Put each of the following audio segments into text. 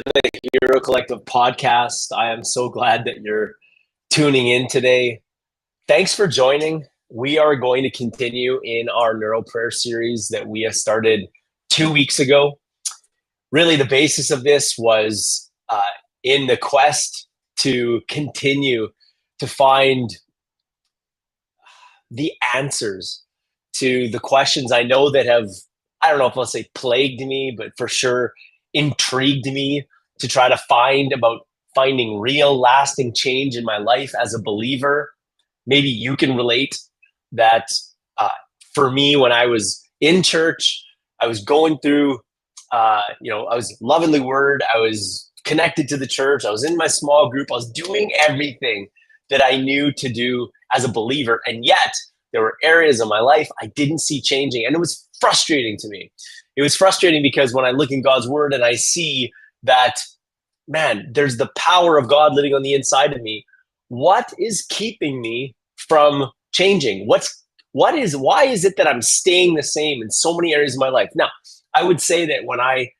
the Hero Collective podcast. I am so glad that you're tuning in today. Thanks for joining. We are going to continue in our Neuro Prayer series that we have started 2 weeks ago. Really, the basis of this was in the quest to continue to find the answers to the questions I know that have, I don't know if I'll say plagued me, but for sure intrigued me to try to finding real lasting change in my life as a believer. Maybe you can relate that for me, when I was in church, I was going through, I was loving the word. I was connected to the church. I was in my small group. I was doing everything that I knew to do as a believer. And yet there were areas of my life I didn't see changing. And it was frustrating to me. It was frustrating because when I look in God's word and I see that, man, there's the power of God living on the inside of me. What is keeping me from changing? Why is it that I'm staying the same in so many areas of my life? Now, I would say that when I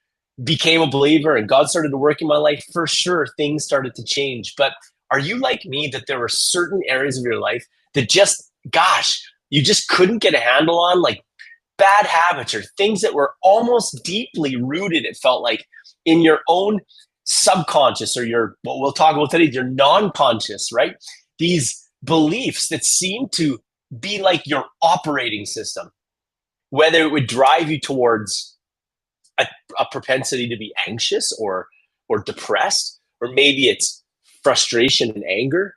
became a believer and God started to work in my life, for sure, things started to change. But are you like me, that there were certain areas of your life that you just couldn't get a handle on, like bad habits or things that were almost deeply rooted, it felt like, in your own subconscious, or what we'll talk about today, your non-conscious, right? These beliefs that seem to be like your operating system, whether it would drive you towards a propensity to be anxious or depressed, or maybe it's frustration and anger,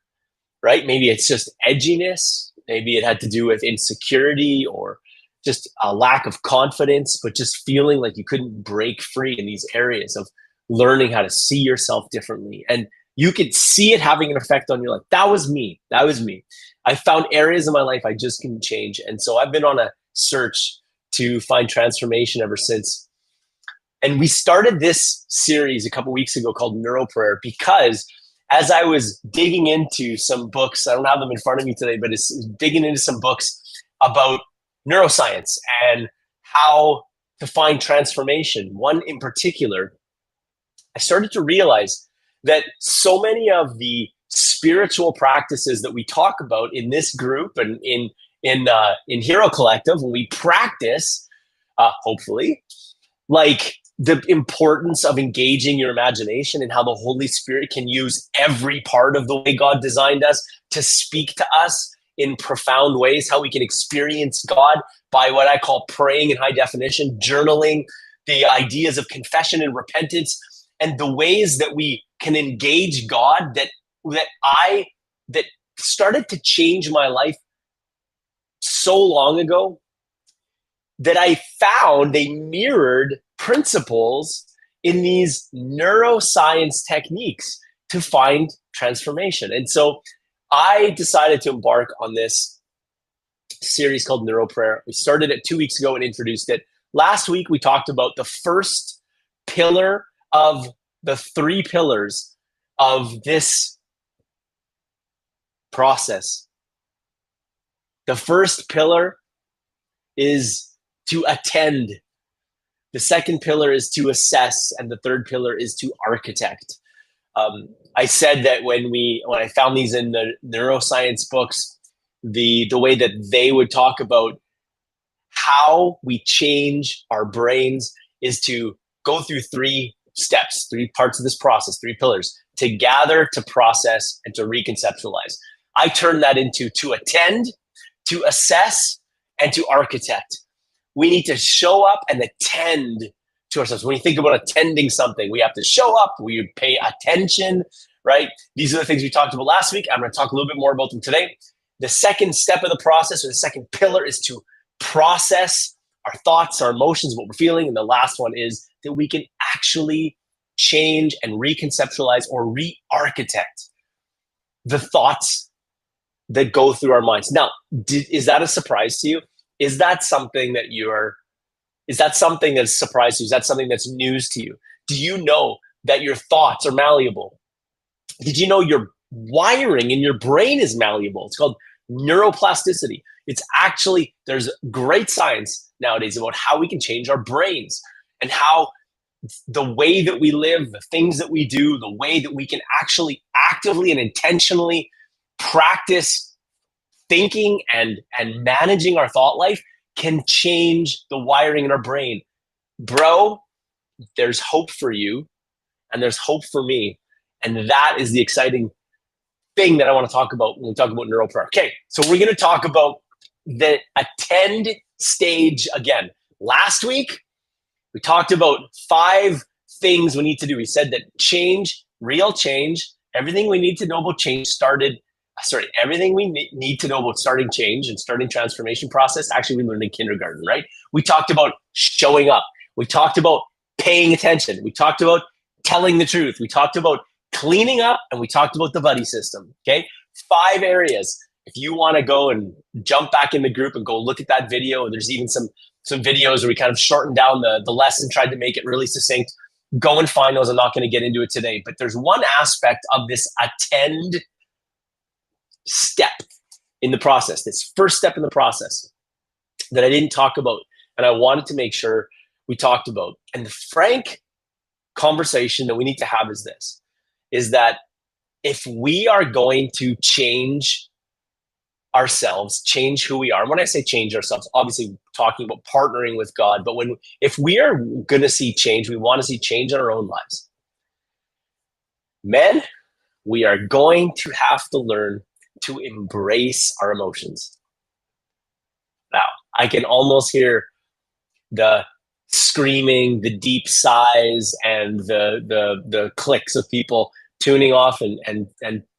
right? Maybe it's just edginess. Maybe it had to do with insecurity or just a lack of confidence, but just feeling like you couldn't break free in these areas of learning how to see yourself differently. And you could see it having an effect on your life. That was me. I found areas of my life I just couldn't change. And so I've been on a search to find transformation ever since. And we started this series a couple weeks ago called Neuro Prayer because as I was digging into some books, I don't have them in front of me today, but it's digging into some books about neuroscience and how to find transformation. One in particular, I started to realize that so many of the spiritual practices that we talk about in this group and in Hero Collective, when we practice, hopefully, like the importance of engaging your imagination and how the Holy Spirit can use every part of the way God designed us to speak to us in profound ways, how we can experience God by what I call praying in high definition, journaling, the ideas of confession and repentance, and the ways that we can engage God that started to change my life so long ago, that I found they mirrored principles in these neuroscience techniques to find transformation. And so I decided to embark on this series called Neuro Prayer. We started it 2 weeks ago and introduced it. Last week, we talked about the first pillar of the 3 pillars of this process. The first pillar is to attend. The second pillar is to assess, and the third pillar is to architect. I said that when I found these in the neuroscience books, the way that they would talk about how we change our brains is to go through 3 steps, 3 parts of this process, 3 pillars: to gather, to process, and to reconceptualize. I turned that into to attend, to assess, and to architect. We need to show up and attend to ourselves. When you think about attending something, we have to show up, we pay attention, right? These are the things we talked about last week. I'm going to talk a little bit more about them today. The second step of the process, or the second pillar, is to process our thoughts, our emotions, what we're feeling. And the last one is that we can actually change and reconceptualize or re-architect the thoughts that go through our minds. Now, is that a surprise to you? Is that something that that's surprised you? Is that something that's news to you? Do you know that your thoughts are malleable? Did you know your wiring in your brain is malleable? It's called neuroplasticity. It's actually, there's great science nowadays about how we can change our brains and how the way that we live, the things that we do, the way that we can actually actively and intentionally practice thinking and managing our thought life can change the wiring in our brain. Bro, there's hope for you and there's hope for me. And that is the exciting thing that I want to talk about when we talk about neural prayer. Okay, so we're going to talk about the attend stage again. Last week, we talked about 5 things we need to do. We said that change, real change, everything we need to know about change everything we need to know about starting change and starting transformation process. Actually, we learned in kindergarten, right? We talked about showing up. We talked about paying attention. We talked about telling the truth. We talked about cleaning up, and we talked about the buddy system. Okay, 5 areas. If you want to go and jump back in the group and go look at that video, there's even some videos where we kind of shortened down the lesson, tried to make it really succinct. Go and find those. I'm not going to get into it today, but there's one aspect of this attend step in the process, this first step in the process that I didn't talk about, and I wanted to make sure we talked about. And the frank conversation that we need to have is this, is that if we are going to change ourselves, change who we are, and when I say change ourselves, obviously talking about partnering with God, but if we are going to see change, we want to see change in our own lives. Men, we are going to have to learn to embrace our emotions. Now, I can almost hear the screaming, the deep sighs, and the clicks of people tuning off and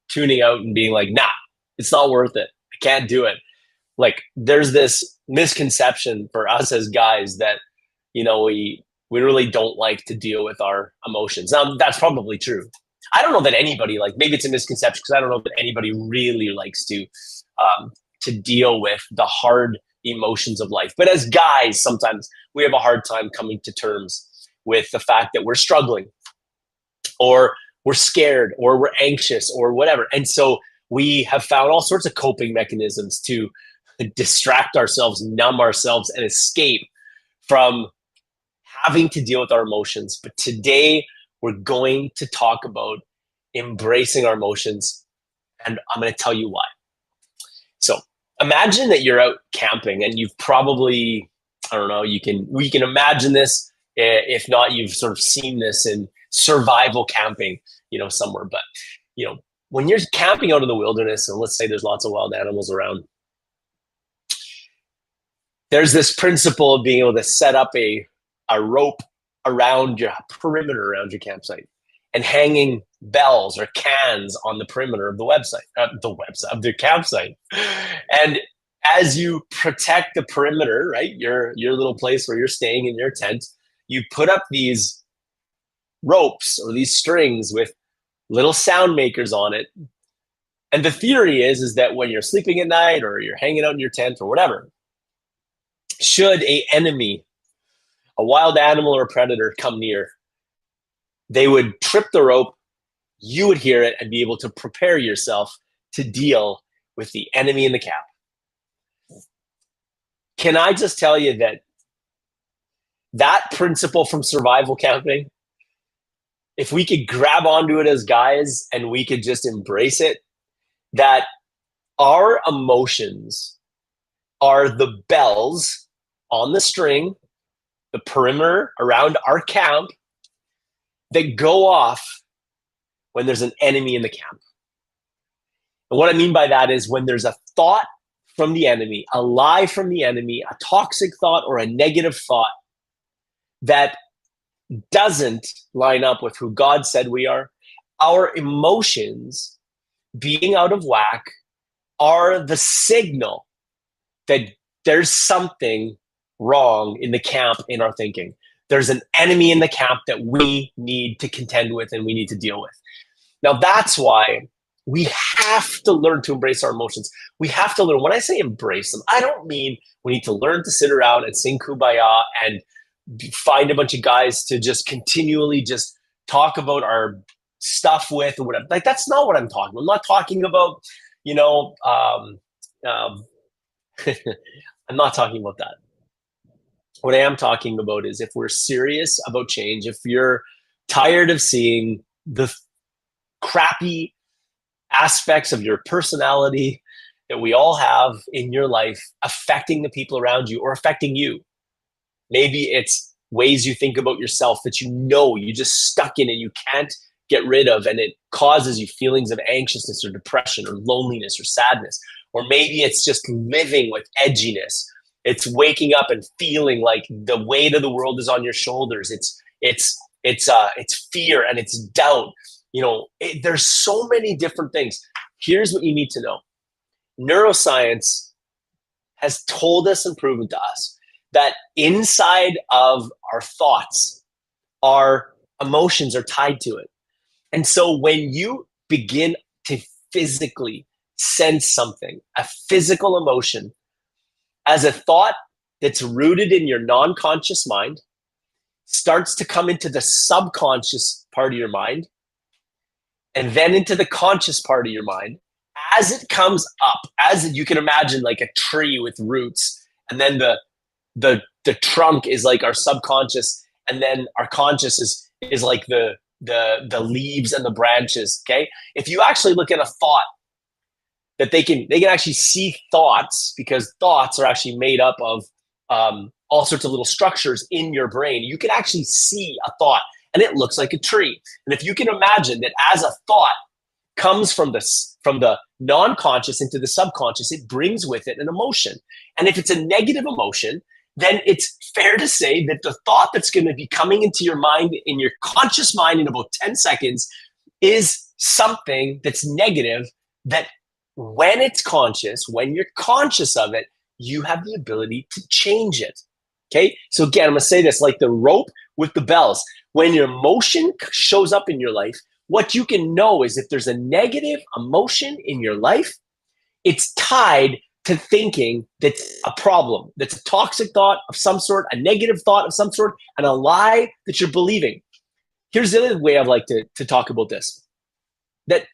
tuning out and being like, nah, it's not worth it. I can't do it. Like, there's this misconception for us as guys that, we really don't like to deal with our emotions. Now, that's probably true. I don't know that anybody, maybe it's a misconception because I don't know that anybody really likes to deal with the hard emotions of life. But as guys, sometimes we have a hard time coming to terms with the fact that we're struggling, or we're scared, or we're anxious, or whatever. And so we have found all sorts of coping mechanisms to distract ourselves, numb ourselves, and escape from having to deal with our emotions. But today, we're going to talk about embracing our emotions, and I'm going to tell you why. So imagine that you're out camping, and you've probably, we can imagine this. If not, you've sort of seen this in survival camping, somewhere. But, when you're camping out in the wilderness, and let's say there's lots of wild animals around, there's this principle of being able to set up a rope around your perimeter around your campsite, and hanging bells or cans on the perimeter of the campsite. And as you protect the perimeter, right, your little place where you're staying in your tent, you put up these ropes or these strings with little sound makers on it. And the theory is that when you're sleeping at night, or you're hanging out in your tent or whatever, should a enemy, a wild animal or a predator, come near, they would trip the rope, you would hear it, and be able to prepare yourself to deal with the enemy in the camp. Can I just tell you that principle from survival camping, if we could grab onto it as guys and we could just embrace it, that our emotions are the bells on the string, the perimeter around our camp, that go off when there's an enemy in the camp. And what I mean by that is when there's a thought from the enemy, a lie from the enemy, a toxic thought or a negative thought that doesn't line up with who God said we are, our emotions being out of whack are the signal that there's something wrong in the camp, in our thinking. There's an enemy in the camp that we need to contend with and we need to deal with. Now, that's why we have to learn to embrace our emotions. We have to learn. When I say embrace them, I don't mean we need to learn to sit around and sing Kumbaya and find a bunch of guys to just continually just talk about our stuff with or whatever. That's not what I'm talking about. I'm not talking about, I'm not talking about that. What I am talking about is if we're serious about change, if you're tired of seeing the crappy aspects of your personality that we all have in your life affecting the people around you or affecting you. Maybe it's ways you think about yourself that you just stuck in and you can't get rid of, and it causes you feelings of anxiousness or depression or loneliness or sadness. Or maybe it's just living with edginess. It's waking up and feeling like the weight of the world is on your shoulders. It's fear and it's doubt. There's so many different things. Here's what you need to know. Neuroscience has told us and proven to us that inside of our thoughts, our emotions are tied to it. And so when you begin to physically sense something, a physical emotion, as a thought that's rooted in your non-conscious mind, starts to come into the subconscious part of your mind, and then into the conscious part of your mind, as it comes up, as you can imagine, like a tree with roots, and then the trunk is like our subconscious, and then our conscious is like the leaves and the branches. Okay, if you actually look at a thought, that they can actually see thoughts, because thoughts are actually made up of all sorts of little structures in your brain. You can actually see a thought, and it looks like a tree. And if you can imagine that as a thought comes from the non-conscious into the subconscious, it brings with it an emotion. And if it's a negative emotion, then it's fair to say that the thought that's going to be coming into your mind, in your conscious mind, in about 10 seconds, is something that's negative, that when it's conscious, when you're conscious of it, you have the ability to change it. Okay? So again, I'm going to say this like the rope with the bells. When your emotion shows up in your life, what you can know is if there's a negative emotion in your life, it's tied to thinking that's a problem, that's a toxic thought of some sort, a negative thought of some sort, and a lie that you're believing. Here's the other way I'd like to talk about this. That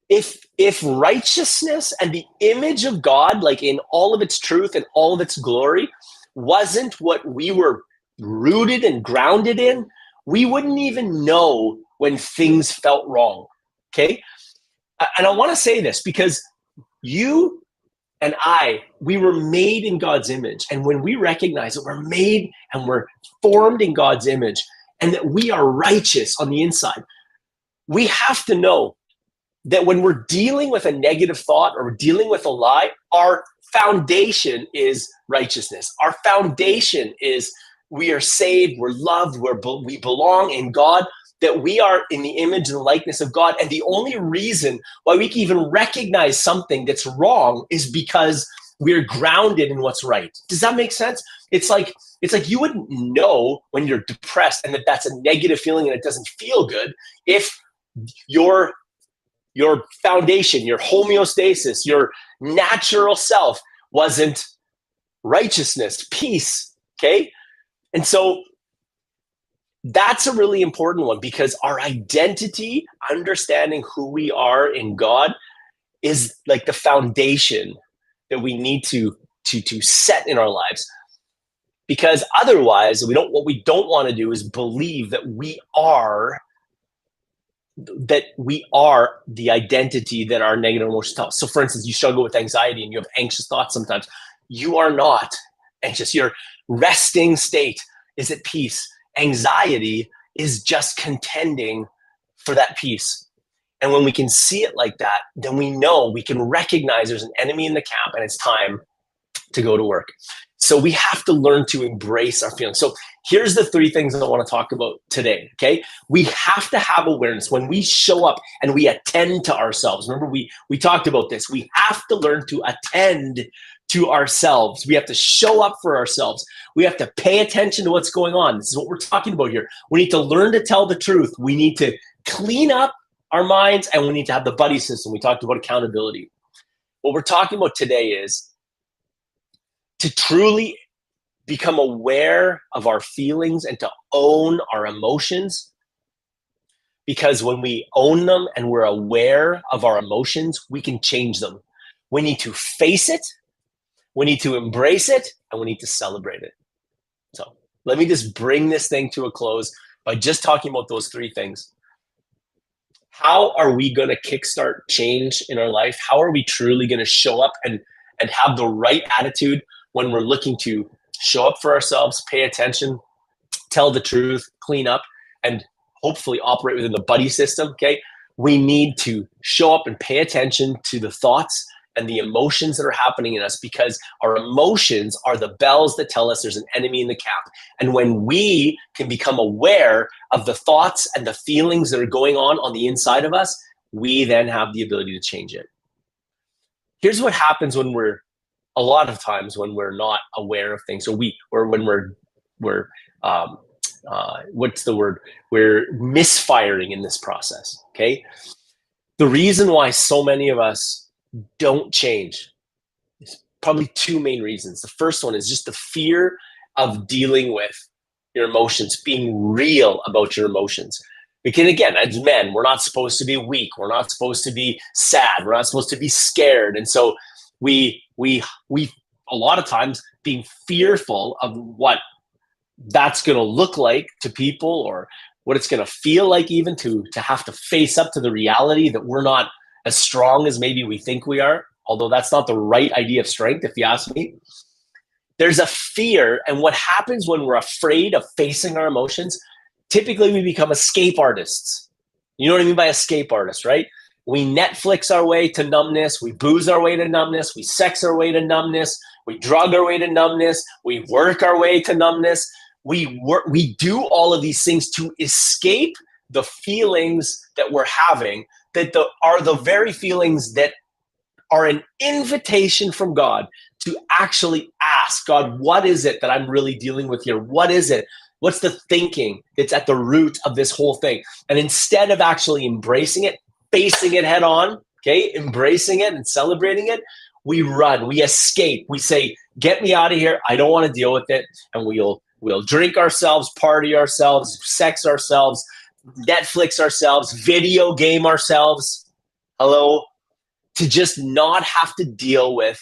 if righteousness and the image of God, like in all of its truth and all of its glory, wasn't what we were rooted and grounded in, we wouldn't even know when things felt wrong. Okay? And I want to say this because you and we were made in God's image. And when we recognize that we're made and we're formed in God's image and that we are righteous on the inside, we have to know that when we're dealing with a negative thought or we're dealing with a lie, our foundation is righteousness. Our foundation is we are saved, we're loved, we belong in God, that we are in the image and the likeness of God. And the only reason why we can even recognize something that's wrong is because we're grounded in what's right. Does that make sense? It's like you wouldn't know when you're depressed and that's a negative feeling and it doesn't feel good if your foundation, your homeostasis, your natural self wasn't righteousness, peace, okay? And so that's a really important one because our identity, understanding who we are in God, is like the foundation that we need to set in our lives. Because otherwise, what we don't want to do is believe that we are the identity that our negative emotions tell us. So for instance, you struggle with anxiety and you have anxious thoughts sometimes. You are not anxious. Your resting state is at peace. Anxiety is just contending for that peace. And when we can see it like that, then we know, we can recognize there's an enemy in the camp and it's time to go to work. So we have to learn to embrace our feelings. So here's the 3 things I want to talk about today, okay? We have to have awareness when we show up and we attend to ourselves. Remember, we talked about this. We have to learn to attend to ourselves. We have to show up for ourselves. We have to pay attention to what's going on. This is what we're talking about here. We need to learn to tell the truth. We need to clean up our minds, and we need to have the buddy system. We talked about accountability. What we're talking about today is to truly become aware of our feelings and to own our emotions. Because when we own them and we're aware of our emotions, we can change them. We need to face it. we need to embrace it, and we need to celebrate it. So let me just bring this thing to a close by just talking about those three things. How are we going to kickstart change in our life? How are we truly going to show up and have the right attitude when we're looking to show up for ourselves, pay attention, tell the truth, clean up, and hopefully operate within the buddy system, okay? We need to show up and pay attention to the thoughts and the emotions that are happening in us, because our emotions are the bells that tell us there's an enemy in the camp. And when we can become aware of the thoughts and the feelings that are going on the inside of us, we then have the ability to change it. Here's what happens when we're, a lot of times when we're not aware of things, or when we're what's the word? We're misfiring in this process, okay? The reason why so many of us don't change is probably two main reasons. The first one is just the fear of dealing with your emotions, being real about your emotions. Because again, as men, we're not supposed to be weak. We're not supposed to be sad. We're not supposed to be scared. And so we a lot of times being fearful of what that's going to look like to people, or what it's going to feel like even to have to face up to the reality that we're not as strong as maybe we think we are, although that's not the right idea of strength, if you ask me. There's a fear, and what happens when we're afraid of facing our emotions, typically we become escape artists. You know what I mean by escape artists, right? We Netflix our way to numbness, we booze our way to numbness, we sex our way to numbness, we drug our way to numbness, we work our way to numbness. We do all of these things to escape the feelings that we're having, that are the very feelings that are an invitation from God to actually ask God, what is it that I'm really dealing with here? What is it? What's the thinking that's at the root of this whole thing? And instead of actually embracing it, facing it head on, okay, embracing it and celebrating it, we run, we escape, we say, get me out of here. I don't want to deal with it. And we'll drink ourselves, party ourselves, sex ourselves, Netflix ourselves, video game ourselves, to just not have to deal with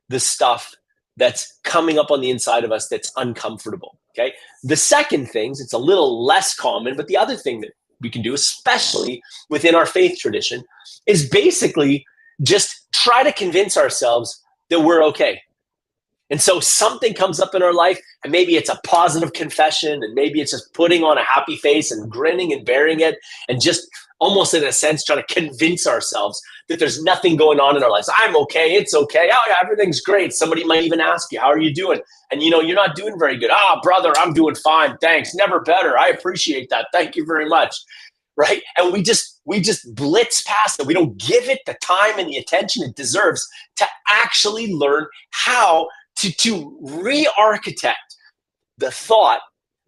the stuff that's coming up on the inside of us that's uncomfortable, okay? The second thing, it's a little less common, but the other thing that we can do, especially within our faith tradition, is basically just try to convince ourselves that we're okay. And so something comes up in our life, and maybe it's a positive confession, and maybe it's just putting on a happy face and grinning and bearing it, and just almost in a sense trying to convince ourselves that there's nothing going on in our lives. I'm okay. It's okay. Oh, yeah, everything's great. Somebody might even ask you, how are you doing? And you're not doing very good. Brother, I'm doing fine. Thanks. Never better. I appreciate that. Thank you very much. Right? And we just blitz past it. We don't give it the time and the attention it deserves to actually learn how to re-architect the thought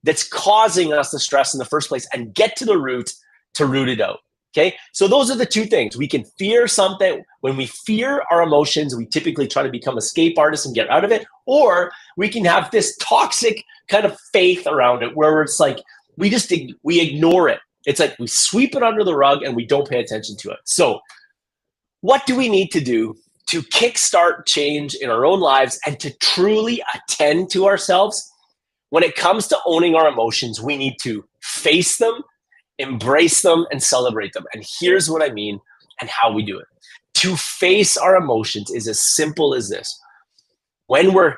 that's causing us the stress in the first place and get to the root to root it out. Okay, so those are the two things. We can fear something. When we fear our emotions, we typically try to become escape artists and get out of it, or we can have this toxic kind of faith around it where it's like we ignore it. It's like we sweep it under the rug and we don't pay attention to it. So what do we need to do to kickstart change in our own lives and to truly attend to ourselves? When it comes to owning our emotions, we need to face them, embrace them, and celebrate them. And here's what I mean and how we do it. To face our emotions is as simple as this. When we're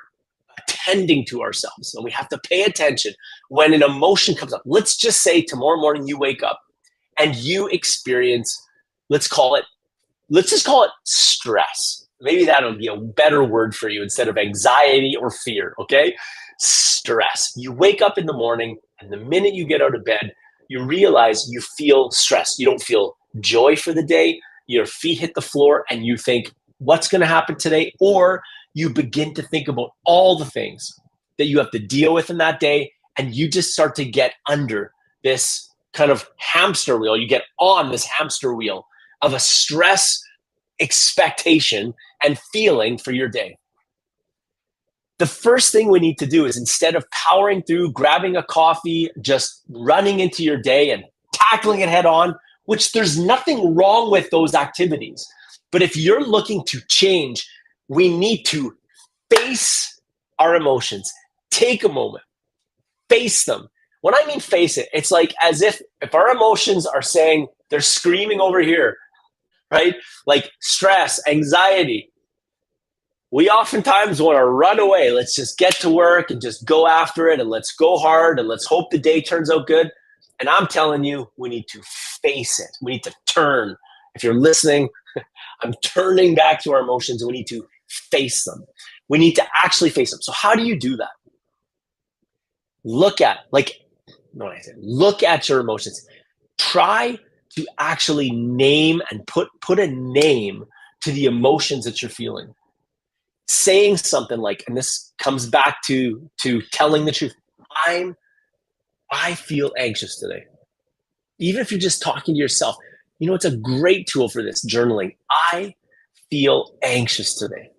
attending to ourselves, and we have to pay attention when an emotion comes up. Let's just say tomorrow morning you wake up and you experience, let's just call it stress. Maybe that'll be a better word for you instead of anxiety or fear, okay? Stress. You wake up in the morning, and the minute you get out of bed, you realize you feel stressed. You don't feel joy for the day. Your feet hit the floor and you think, what's going to happen today? Or you begin to think about all the things that you have to deal with in that day, and you just start to get under this kind of hamster wheel. You get on this hamster wheel of a stress expectation and feeling for your day. The first thing we need to do is, instead of powering through, grabbing a coffee, just running into your day and tackling it head on, which there's nothing wrong with those activities. But if you're looking to change, we need to face our emotions. Take a moment, face them. When I mean face it, it's like as if our emotions are saying, they're screaming over here, right? Like stress, anxiety. We oftentimes want to run away. Let's just get to work and just go after it, and let's go hard and let's hope the day turns out good. And I'm telling you, we need to face it. We need to turn. If you're listening, I'm turning back to our emotions, and we need to face them. We need to actually face them. So how do you do that? Look at your emotions. Try to actually name and put a name to the emotions that you're feeling. Saying something like, and this comes back to telling the truth. I feel anxious today. Even if you're just talking to yourself, it's a great tool for this, journaling. I feel anxious today.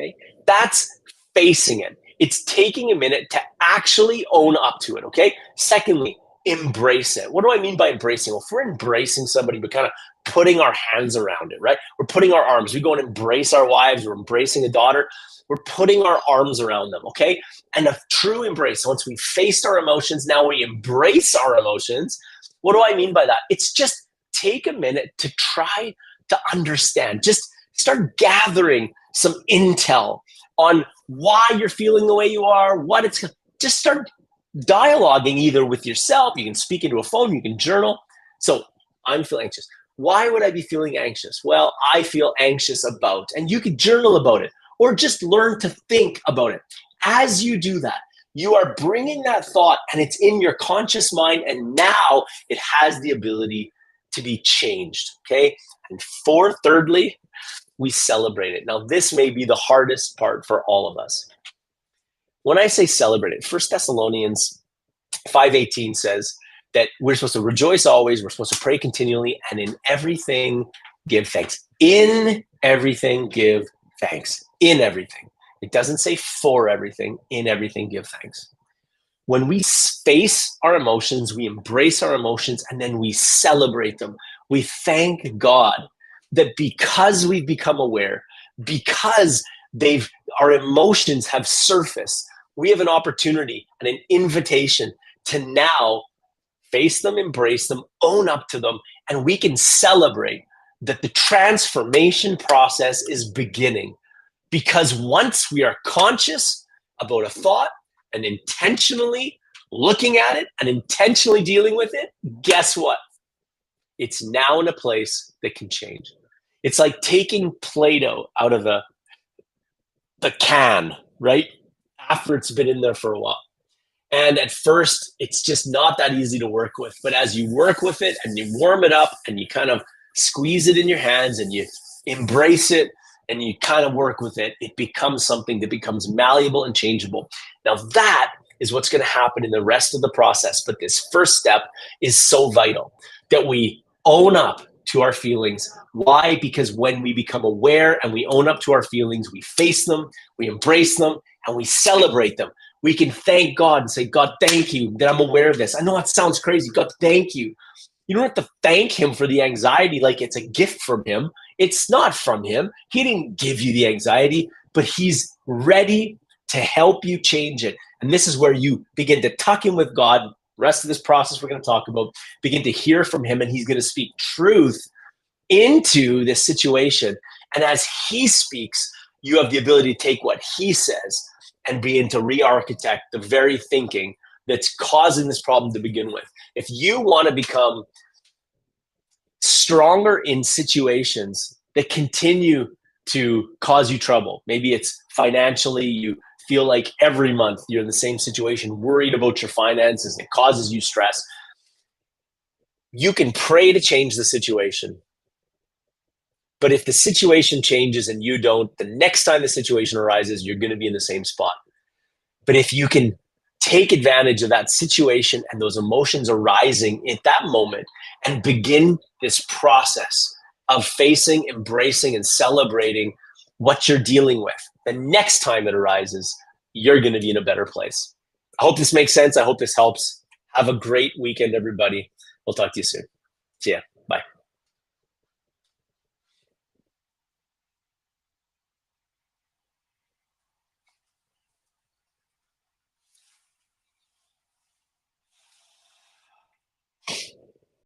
Okay. That's facing it. It's taking a minute to actually own up to it. Okay. Secondly, embrace it. What do I mean by embracing? Well, if we're embracing somebody, we're kind of putting our hands around it, right? We're putting our arms. We go and embrace our wives. We're embracing a daughter. We're putting our arms around them, okay? And a true embrace. Once we faced our emotions, now we embrace our emotions. What do I mean by that? It's just take a minute to try to understand. Just start gathering some intel on why you're feeling the way you are, just start dialoguing either with yourself. You can speak into a phone, you can journal. So I'm feeling anxious. Why would I be feeling anxious? Well, I feel anxious about, and you could journal about it or just learn to think about it. As you do that, you are bringing that thought and it's in your conscious mind, and now it has the ability to be changed, okay? And thirdly, we celebrate it. Now, this may be the hardest part for all of us. When I say celebrate it, 1 Thessalonians 5:18 says that we're supposed to rejoice always, we're supposed to pray continually, and in everything give thanks. In everything give thanks. In everything. It doesn't say for everything. In everything give thanks. When we face our emotions, we embrace our emotions, and then we celebrate them. We thank God that because we've become aware, because our emotions have surfaced, we have an opportunity and an invitation to now face them, embrace them, own up to them, and we can celebrate that the transformation process is beginning. Because once we are conscious about a thought and intentionally looking at it and intentionally dealing with it, guess what? It's now in a place that can change. It's like taking Play-Doh out of the can, right? After it's been in there for a while. And at first, it's just not that easy to work with. But as you work with it and you warm it up and you kind of squeeze it in your hands and you embrace it and you kind of work with it, it becomes something that becomes malleable and changeable. Now, that is what's going to happen in the rest of the process. But this first step is so vital, that we own up to our feelings. Why? Because when we become aware and we own up to our feelings, we face them, we embrace them, and we celebrate them. We can thank God and say, God, thank you that I'm aware of this. I know it sounds crazy. God, thank you. You don't have to thank him for the anxiety like it's a gift from him. It's not from him. He didn't give you the anxiety, but he's ready to help you change it. And this is where you begin to tuck in with God. The rest of this process we're going to talk about, begin to hear from him, and he's going to speak truth into this situation. And as he speaks, you have the ability to take what he says and begin to re-architect the very thinking that's causing this problem to begin with. If you want to become stronger in situations that continue to cause you trouble, maybe it's financially, you feel like every month you're in the same situation, worried about your finances, and it causes you stress, you can pray to change the situation. But if the situation changes and you don't, the next time the situation arises, you're going to be in the same spot. But if you can take advantage of that situation and those emotions arising at that moment and begin this process of facing, embracing, and celebrating what you're dealing with, the next time it arises, you're going to be in a better place. I hope this makes sense. I hope this helps. Have a great weekend, everybody. We'll talk to you soon. See ya.